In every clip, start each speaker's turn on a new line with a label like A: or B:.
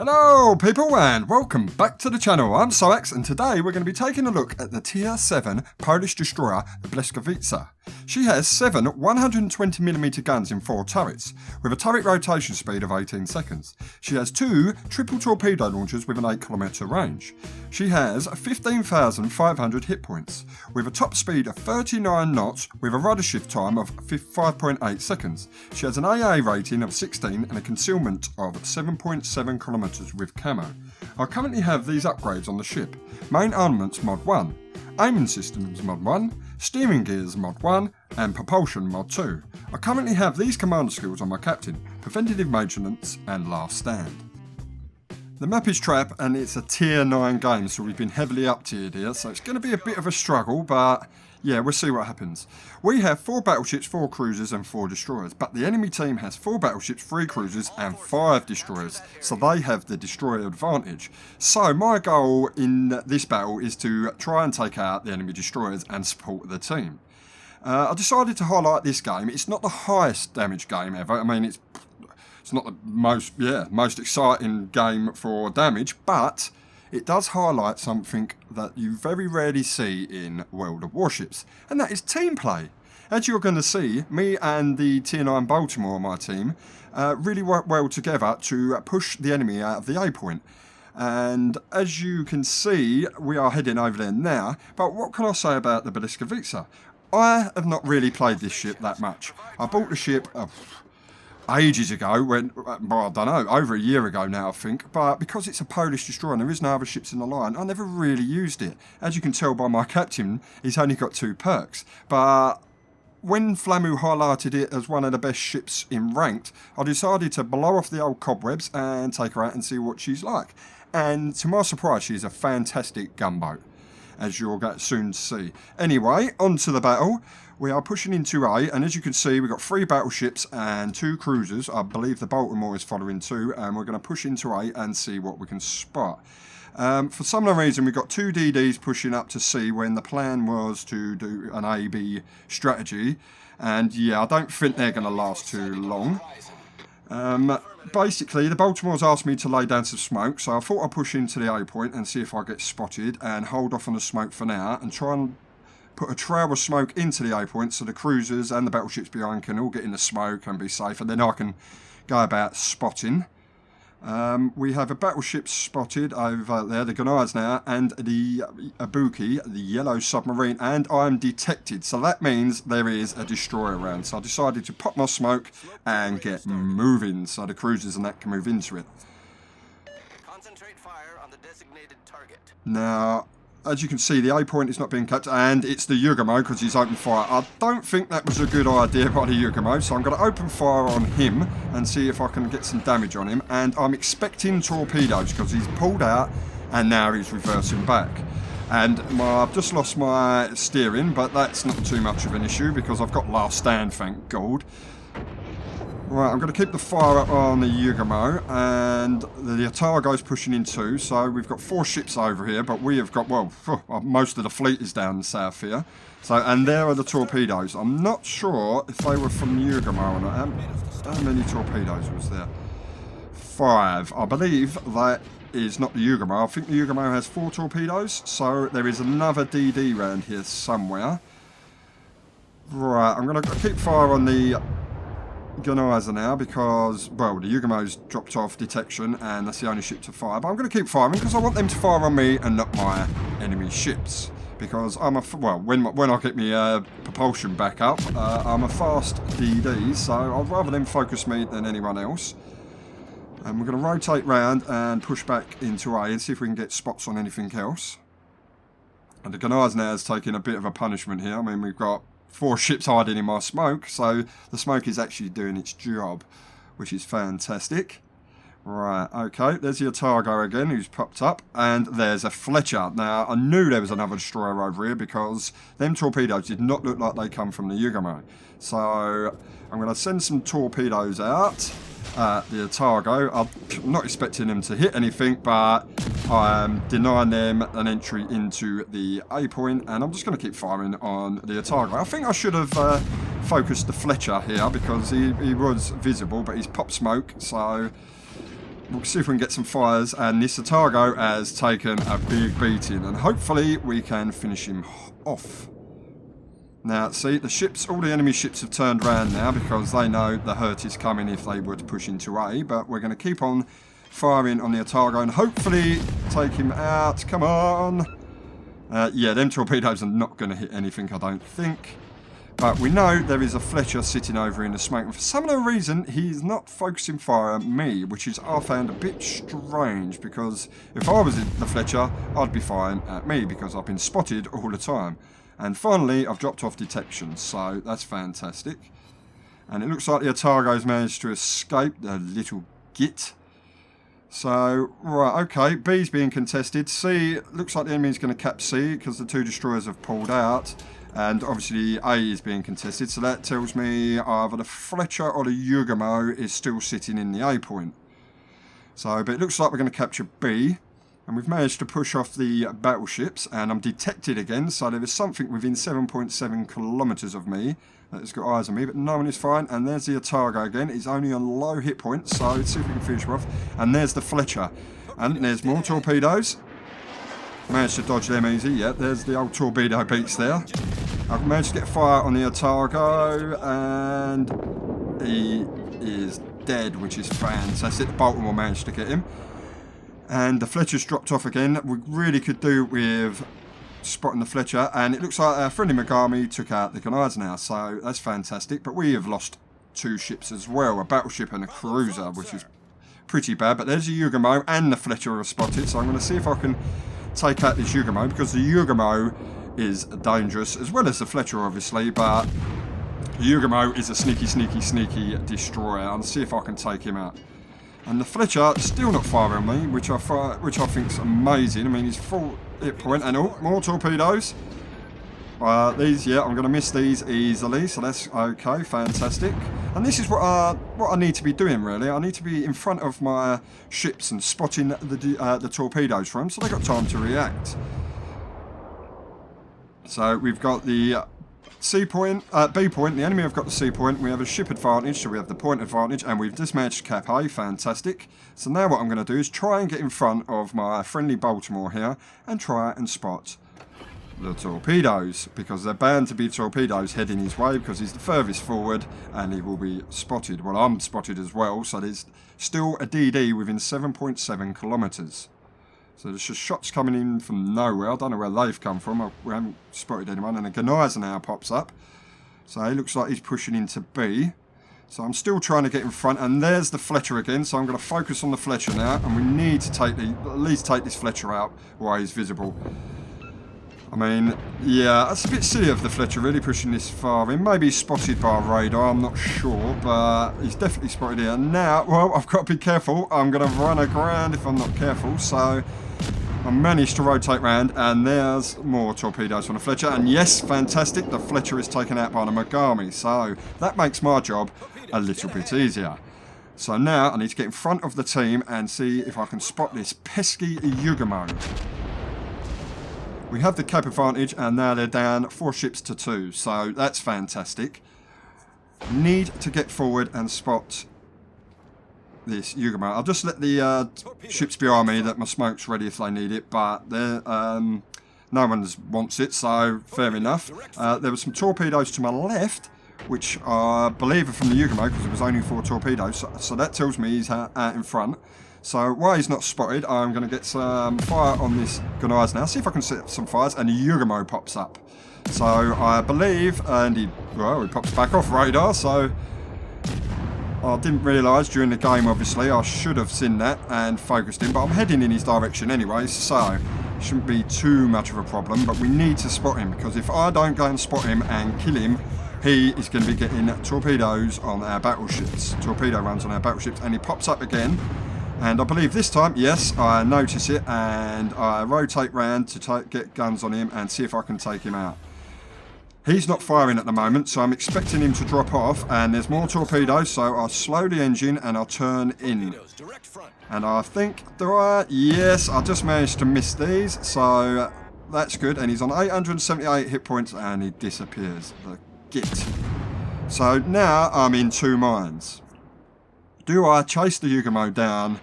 A: Hello people and welcome back to the channel. I'm Soaxx and today we're going to be taking a look at the Tier 7 Polish Destroyer The Blyskawica. She has 7 120mm guns in 4 turrets, with a turret rotation speed of 18 seconds. She has 2 triple torpedo launchers with an 8km range. She has 15,500 hit points, with a top speed of 39 knots with a rudder shift time of 5.8 seconds. She has an AA rating of 16 and a concealment of 7.7 kilometers with camo. I currently have these upgrades on the ship: Main Armaments Mod 1, Aiming Systems Mod 1, Steering Gears Mod 1 and Propulsion Mod 2. I currently have these commander skills on my captain: Preventative Maintenance and Last Stand. The map is Trap and it's a Tier 9 game, so we've been heavily up-tiered here, so it's going to be a bit of a struggle, but yeah, we'll see what happens. We have 4 battleships, 4 cruisers and 4 destroyers, but the enemy team has 4 battleships, 3 cruisers and 5 destroyers, so they have the destroyer advantage. So my goal in this battle is to try and take out the enemy destroyers and support the team. I decided to highlight this game. It's not the highest damage game ever. I mean, it's not the most exciting game for damage, but it does highlight something that you very rarely see in World of Warships, and that is team play. As you're going to see, me and the Tier 9 Baltimore, my team, really work well together to push the enemy out of the A point. And as you can see, we are heading over there now. But what can I say about the Blyskawica? I have not really played this ship that much. I bought the ship ages ago, well, I don't know, over a year ago now I think, but because it's a Polish destroyer and there is no other ships in the line, I never really used it. As you can tell by my captain, he's only got 2 perks, but when Flamu highlighted it as one of the best ships in ranked, I decided to blow off the old cobwebs and take her out and see what she's like. And to my surprise, she's a fantastic gunboat, as you'll soon see. Anyway, on to the battle. We are pushing into A, and as you can see, we've got 3 battleships and 2 cruisers. I believe the Baltimore is following too, and we're going to push into A and see what we can spot. For some reason, we've got 2 DDs pushing up to C when the plan was to do an A-B strategy. And yeah, I don't think they're going to last too long. Basically, the Baltimore's asked me to lay down some smoke, so I thought I'd push into the A point and see if I get spotted and hold off on the smoke for now and try and put a trail of smoke into the A point so the cruisers and the battleships behind can all get in the smoke and be safe, and then I can go about spotting. We have a battleship spotted over there, the Gunars now, and the Ibuki, the yellow submarine, and I'm detected, so that means there is a destroyer around. So I decided to pop my smoke and get moving so the cruisers and that can move into it.
B: Concentrate fire on the designated target.
A: Now, as you can see, the A point is not being kept, and it's the Yugamo because he's opened fire. I don't think that was a good idea by the Yugamo, so I'm going to open fire on him and see if I can get some damage on him. And I'm expecting torpedoes because he's pulled out and now he's reversing back. And I've just lost my steering, but that's not too much of an issue because I've got Last Stand, thank God. Right, I'm going to keep the fire up on the Yugamo, and the Otago's pushing in too, so we've got 4 ships over here, but we have got, well, most of the fleet is down south here. So, and there are the torpedoes. I'm not sure if they were from Yugamo or not. How many torpedoes was there? 5. I believe that is not the Yugamo. I think the Yugamo has 4 torpedoes, so there is another DD round here somewhere. Right, I'm going to keep fire on the Gunnizer now because, well, the Yugamo's dropped off detection and that's the only ship to fire. But I'm going to keep firing because I want them to fire on me and not my enemy ships. Because I'm when I get my propulsion back up, I'm a fast DD, so I'd rather them focus me than anyone else. And we're going to rotate round and push back into A and see if we can get spots on anything else. And the Gunnizer now is taking a bit of a punishment here. I mean, we've got 4 ships hiding in my smoke, so the smoke is actually doing its job, which is fantastic. Right, okay, there's the Otago again, who's popped up, and there's a Fletcher. Now, I knew there was another destroyer over here because them torpedoes did not look like they come from the Yugamo. So, I'm going to send some torpedoes out at the Otago. I'm not expecting them to hit anything, but I'm denying them an entry into the A point, and I'm just going to keep firing on the Otago. I think I should have focused the Fletcher here because he was visible, but he's popped smoke, so we'll see if we can get some fires, and this Otago has taken a big beating, and hopefully we can finish him off. Now, see, the ships, all the enemy ships have turned around now because they know the hurt is coming if they were to push into A, but we're going to keep on firing on the Otago and hopefully take him out. Come on! Yeah, them torpedoes are not going to hit anything, I don't think. But we know there is a Fletcher sitting over in the smoke. And for some other reason, he's not focusing fire at me, which is, I found, a bit strange. Because if I was in the Fletcher, I'd be firing at me because I've been spotted all the time. And finally, I've dropped off detection, so that's fantastic. And it looks like the Otago's managed to escape, the little git. So, right, okay, B's being contested. C, looks like the enemy's going to cap C because the 2 destroyers have pulled out. And obviously A is being contested, so that tells me either the Fletcher or the Yugomo is still sitting in the A point. So, but it looks like we're going to capture B. And we've managed to push off the battleships, and I'm detected again, so there is something within 7.7 kilometres of me that has got eyes on me, but no one is fine. And there's the Otago again. He's only on low hit points, so let's see if we can finish him off. And there's the Fletcher. And there's more torpedoes. Managed to dodge them easy. Yeah, there's the old torpedo beats there. I've managed to get fire on the Otago, and he is dead, which is fantastic. Baltimore managed to get him. And the Fletcher's dropped off again. We really could do with spotting the Fletcher. And it looks like our friendly Megami took out the Grenadiers now. So that's fantastic. But we have lost 2 ships as well. A battleship and a cruiser, which is pretty bad. But there's a Yugomo and the Fletcher are spotted. So I'm going to see if I can take out this Yugomo. Because the Yugomo is dangerous. As well as the Fletcher, obviously. But the Yugomo is a sneaky destroyer. I'll see if I can take him out. And the Fletcher still not firing me, which I think is amazing. I mean, he's full hit point, and oh, more torpedoes. These, yeah, I'm going to miss these easily, so that's okay, fantastic. And this is what I need to be doing, really. I need to be in front of my ships and spotting the torpedoes from them, so they've got time to react. So we've got the C point, B point, the enemy have got the C point, we have a ship advantage, so we have the point advantage, and we've just managed to cap A, fantastic. So now what I'm going to do is try and get in front of my friendly Baltimore here, and try and spot the torpedoes, because they're bound to be torpedoes heading his way, because he's the furthest forward, and he will be spotted. Well, I'm spotted as well, so there's still a DD within 7.7 kilometres. So there's just shots coming in from nowhere. I don't know where they've come from. We haven't spotted anyone. And a Grenadier now pops up. So he looks like he's pushing into B. So I'm still trying to get in front. And there's the Fletcher again. So I'm going to focus on the Fletcher now. And we need to take at least take this Fletcher out while he's visible. I mean, yeah, that's a bit silly of the Fletcher really pushing this far in. Maybe he's spotted by radar, I'm not sure, but he's definitely spotted here. Now, well, I've got to be careful. I'm going to run aground if I'm not careful, so I managed to rotate round, and there's more torpedoes from the Fletcher. And yes, fantastic, the Fletcher is taken out by the Megami, so that makes my job a little bit easier. So now I need to get in front of the team and see if I can spot this pesky Yugomo. We have the cap advantage, and now they're down 4 ships to 2, so that's fantastic. Need to get forward and spot this Yugomo. I'll just let the ships behind me that my smoke's ready if they need it, but no one wants it, so fair enough. There were some torpedoes to my left, which I believe are from the Yugomo, because it was only 4 torpedoes, so that tells me he's out in front. So while he's not spotted, I'm going to get some fire on this Grenadier now. See if I can set some fires, and the Yugomo pops up. So I believe, and he pops back off radar, so I didn't realise during the game, obviously. I should have seen that and focused him, but I'm heading in his direction anyway, so it shouldn't be too much of a problem. But we need to spot him, because if I don't go and spot him and kill him, he is going to be getting torpedoes on our battleships, torpedo runs on our battleships, and he pops up again. And I believe this time, yes, I notice it, and I rotate round to get guns on him and see if I can take him out. He's not firing at the moment, so I'm expecting him to drop off, and there's more torpedoes, so I'll slow the engine and I'll turn in. And I think, yes, I just managed to miss these, so that's good. And he's on 878 hit points, and he disappears. The git. So now I'm in 2 minds. Do I chase the Yugomo down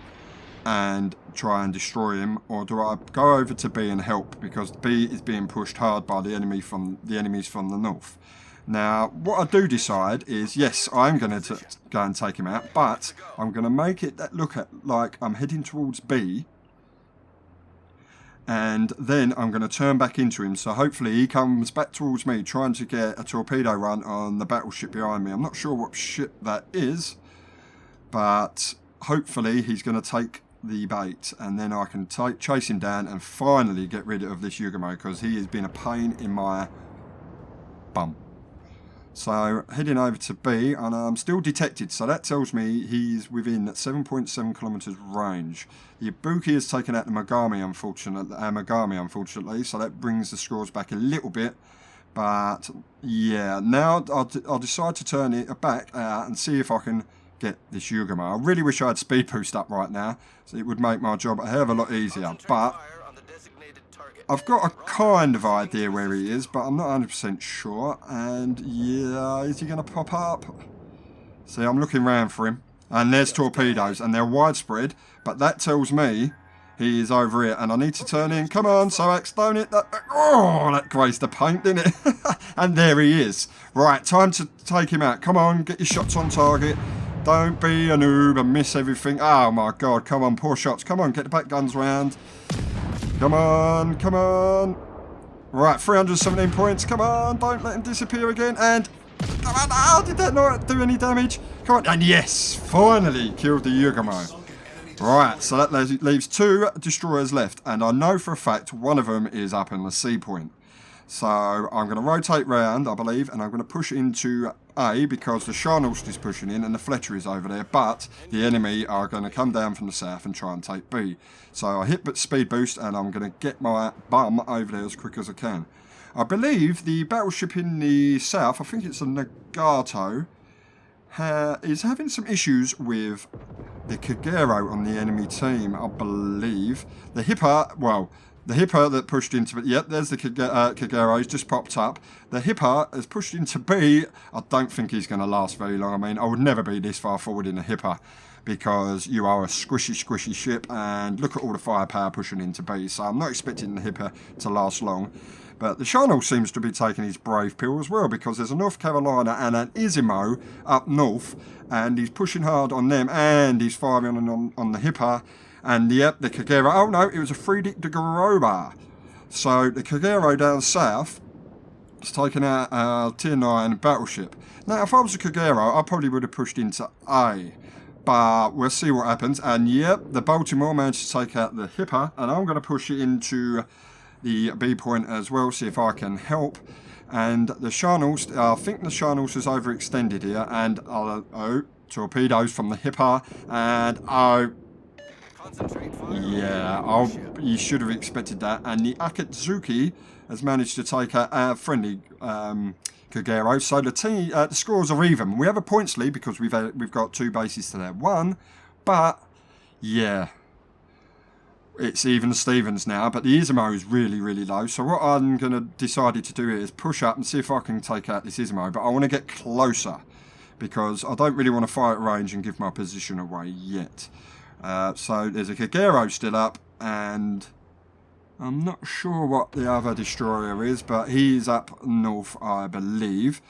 A: and try and destroy him, or do I go over to B and help, because B is being pushed hard by the enemies from the north? Now, what I do decide is, yes, I'm going to go and take him out, but I'm going to make it look like I'm heading towards B, and then I'm going to turn back into him, so hopefully he comes back towards me, trying to get a torpedo run on the battleship behind me. I'm not sure what ship that is, but hopefully he's going to take the bait, and then I can chase him down and finally get rid of this Yugamo, because he has been a pain in my bum. So heading over to B, and I'm still detected, so that tells me he's within 7.7 kilometers range. The Ibuki has taken out the Mogami, unfortunately, so that brings the scores back a little bit. But yeah, now I'll decide to turn it back out and see if I can get this Yugamo. I really wish I had speed boost up right now, so it would make my job a hell of a lot easier. But I've got a kind of idea where he is, but I'm not 100% sure. And yeah, is he going to pop up? See, I'm looking around for him. And there's torpedoes, and they're widespread. But that tells me he is over here, and I need to turn in. Come on, Soaxx, don't hit that. Oh, that grazed the paint, didn't it? And there he is. Right, time to take him out. Come on, get your shots on target. Don't be a noob and miss everything. Oh my god, come on, poor shots. Come on, get the back guns round. Come on, come on. Right, 317 points. Come on, don't let him disappear again. And, come on, oh, did that not do any damage? Come on, and yes, finally killed the Yugamo. Right, so that leaves 2 destroyers left. And I know for a fact one of them is up in the C point. So I'm going to rotate round, I believe, and I'm going to push into A, because the Scharnhorst is pushing in and the Fletcher is over there, but the enemy are going to come down from the south and try and take B. So I hit speed boost, and I'm going to get my bum over there as quick as I can. I believe the battleship in the south, I think it's a Nagato, is having some issues with the Kagero on the enemy team, I believe. The Hipper, well, the Hipper that pushed into it, yep, there's the Kagero, he's just popped up. The Hipper has pushed into B. I don't think he's going to last very long. I mean, I would never be this far forward in a Hipper, because you are a squishy ship, and look at all the firepower pushing into B. So I'm not expecting the Hipper to last long. But the Scharnhorst seems to be taking his brave pill as well, because there's a North Carolina and an Izimo up north, and he's pushing hard on them, and he's firing on the Hipper. And yep, the Kagero, oh no, it was a Friedrich de Goroba. So the Kagero down south has taken out a Tier 9 battleship. Now, if I was a Kagero, I probably would have pushed into A. But we'll see what happens. And yep, the Baltimore managed to take out the Hipper, and I'm going to push it into the B point as well, see if I can help. And the Scharnhorst, I think the Scharnhorst is overextended here, and oh, torpedoes from the Hipper, and oh, yeah, you should have expected that. And the Akatsuki has managed to take a friendly Kagero. So the scores are even. We have a points lead because we've got 2 bases to their 1, but yeah, it's even Stevens now. But the Izimo is really low. So what I'm going to decide to do is push up and see if I can take out this Izimo. But I want to get closer, because I don't really want to fire at range and give my position away yet. So there's a Kagero still up, and I'm not sure what the other destroyer is, but he's up north, I believe.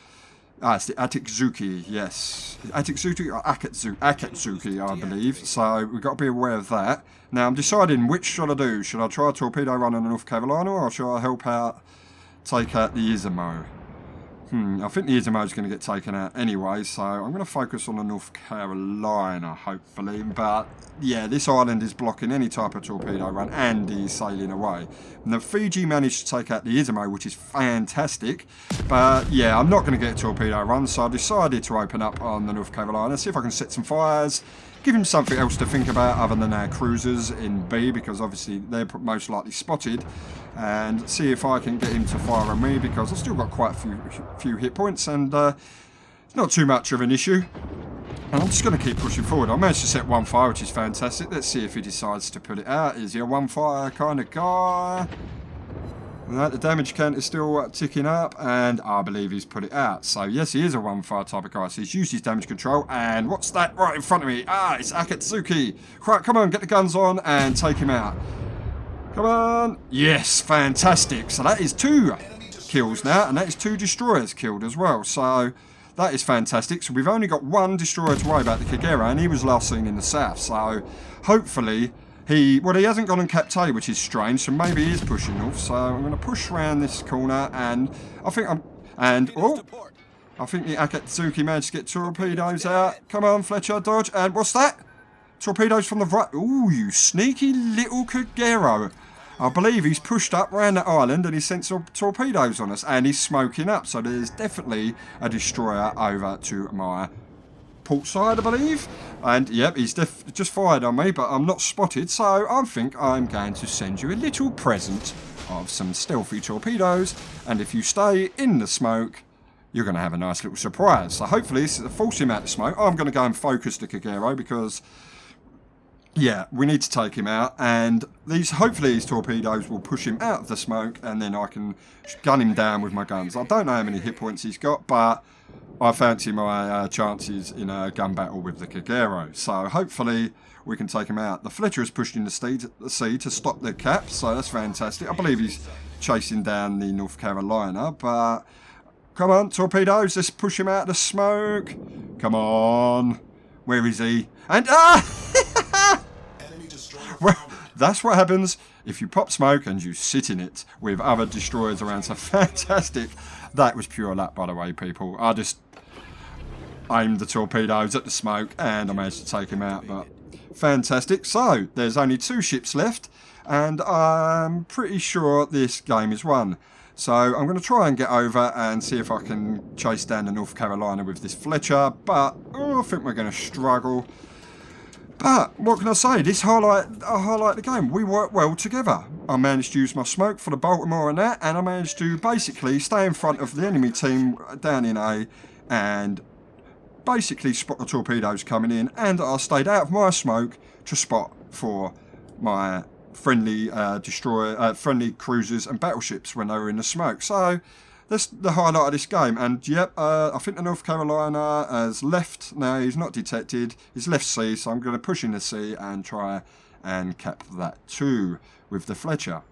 A: It's the Akatsuki, yes. Akatsuki or Akatsuki, I believe. So we've got to be aware of that. Now I'm deciding which should I do. Should I try a torpedo run on the North Carolina, or should I help out, take out the Izimo? I think the Izimo is going to get taken out anyway, so I'm going to focus on the North Carolina, hopefully. But yeah, this island is blocking any type of torpedo run, and he's sailing away. And the Fiji managed to take out the Izimo, which is fantastic. But yeah, I'm not going to get a torpedo run, so I decided to open up on the North Carolina, see if I can set some fires, give him something else to think about other than our cruisers in B, because obviously they're most likely spotted, and see if I can get him to fire on me, because I've still got quite a few hit points, and it's not too much of an issue. And I'm just going to keep pushing forward. I managed to set 1 fire, which is fantastic. Let's see if he decides to put it out. Is he a 1 fire kind of guy? Right, the damage count is still ticking up, and I believe he's put it out. So yes, he is a 1-fire type of guy. So he's used his damage control, and what's that right in front of me? Ah, it's Akatsuki. Right, come on, get the guns on and take him out. Come on. Yes, fantastic. So that is 2 kills now, and that is 2 destroyers killed as well. So that is fantastic. So we've only got 1 destroyer to worry about, the Kagera, and he was last seen in the south. So hopefully he hasn't gone on Cap A, which is strange, so maybe he is pushing north. So I'm going to push around this corner, and I think I think the Akatsuki managed to get torpedoes out. Come on, Fletcher, dodge, and what's that? Torpedoes from the right. Ooh, you sneaky little Kagero. I believe he's pushed up around that island and he sent some torpedoes on us, and he's smoking up. So there's definitely a destroyer over to my port side, I believe. And yep, he's just fired on me, but I'm not spotted. So I think I'm going to send you a little present of some stealthy torpedoes. And if you stay in the smoke, you're going to have a nice little surprise. So hopefully this is a force him out of smoke. I'm going to go and focus the Kagero because, yeah, we need to take him out, and hopefully these torpedoes will push him out of the smoke, and then I can gun him down with my guns. I don't know how many hit points he's got, but I fancy my chances in a gun battle with the Kagero. So hopefully we can take him out. The Fletcher is pushed in the sea to stop the cap, so that's fantastic. I believe he's chasing down the North Carolina, but come on, torpedoes, let's push him out of the smoke. Come on. Where is he? And well, that's what happens if you pop smoke and you sit in it with other destroyers around. So fantastic. That was pure luck, by the way, people. I just aimed the torpedoes at the smoke and I managed to take him out. But fantastic. So there's only 2 ships left, and I'm pretty sure this game is won. So I'm going to try and get over and see if I can chase down the North Carolina with this Fletcher, but I think we're going to struggle. But what can I say? I highlight the game. We work well together. I managed to use my smoke for the Baltimore and that, and I managed to basically stay in front of the enemy team down in A and basically spot the torpedoes coming in, and I stayed out of my smoke to spot for my friendly friendly cruisers and battleships when they were in the smoke. So that's the highlight of this game. And yep, I think the North Carolina has left now. He's not detected. He's left sea, so I'm going to push in the sea and try and cap that too with the Fletcher.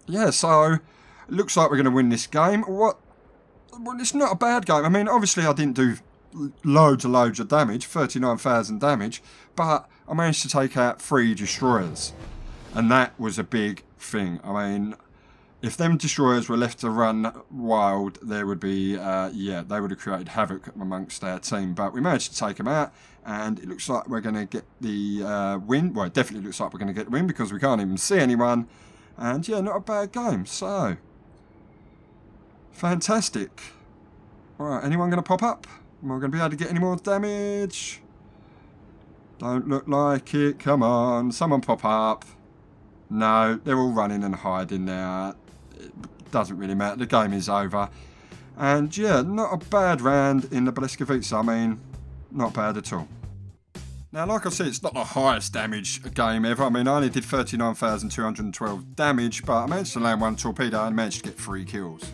A: Yeah, so it looks like we're going to win this game. Well, it's not a bad game. I mean, obviously I didn't do loads of damage, 39,000 damage, but I managed to take out 3 destroyers. And that was a big thing. I mean, if them destroyers were left to run wild, there would be, they would have created havoc amongst our team. But we managed to take them out, and it looks like we're going to get the win. Well, it definitely looks like we're going to get the win because we can't even see anyone. And yeah, not a bad game. So, fantastic. Alright, anyone going to pop up? Am I going to be able to get any more damage? Don't look like it. Come on, someone pop up. No, they're all running and hiding now. It doesn't really matter. The game is over. And yeah, not a bad round in the Blyskawica. I mean, not bad at all. Now, like I said, it's not the highest damage game ever. I mean, I only did 39,212 damage, but I managed to land 1 torpedo and managed to get 3 kills.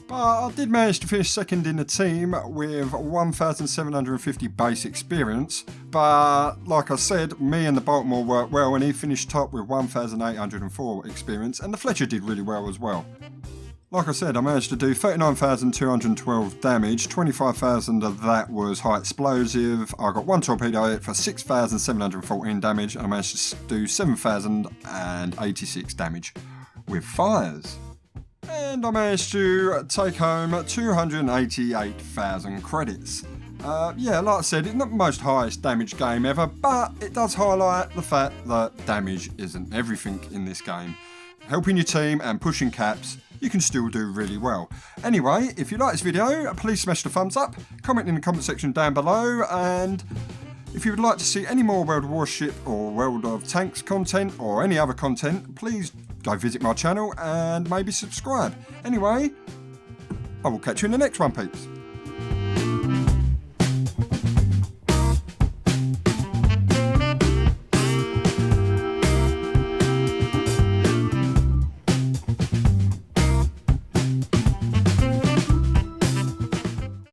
A: But I did manage to finish second in the team with 1,750 base experience. But like I said, me and the Baltimore worked well, and he finished top with 1,804 experience, and the Fletcher did really well as well. Like I said, I managed to do 39,212 damage, 25,000 of that was high explosive. I got 1 torpedo hit for 6,714 damage, and I managed to do 7,086 damage with fires. And I managed to take home 288,000 credits. Yeah, like I said, it's not the most highest damage game ever, but it does highlight the fact that damage isn't everything in this game. Helping your team and pushing caps, you can still do really well. Anyway, if you like this video, please smash the thumbs up, comment in the comment section down below, and if you would like to see any more World of Warship or World of Tanks content or any other content, please go visit my channel and maybe subscribe. Anyway, I will catch you in the next one, peeps.